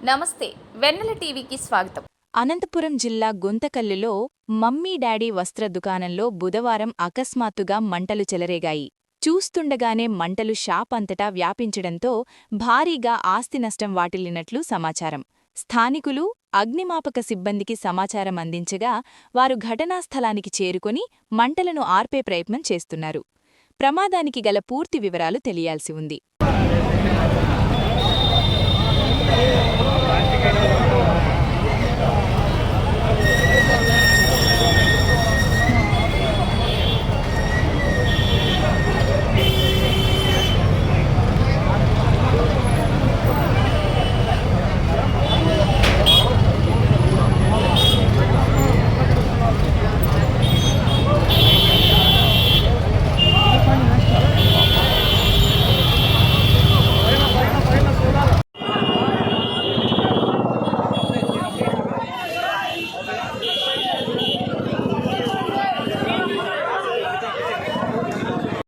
నమస్తే వెన్నెల టీవీకి స్వాగతం. అనంతపురం జిల్లా గుంతకల్లులో మమ్మీ డాడీ వస్త్ర దుకాణంలో బుధవారం అకస్మాత్తుగా మంటలు చెలరేగాయి. చూస్తుండగానే మంటలు షాప్ అంతటా వ్యాపించడంతో భారీగా ఆస్తి నష్టం వాటిల్లినట్లు సమాచారం. స్థానికులు అగ్నిమాపక సిబ్బందికి సమాచారం అందించగా వారు ఘటనా స్థలానికి చేరుకొని మంటలను ఆర్పే ప్రయత్నం చేస్తున్నారు. ప్రమాదానికి గల పూర్తి వివరాలు తెలియాల్సి ఉంది.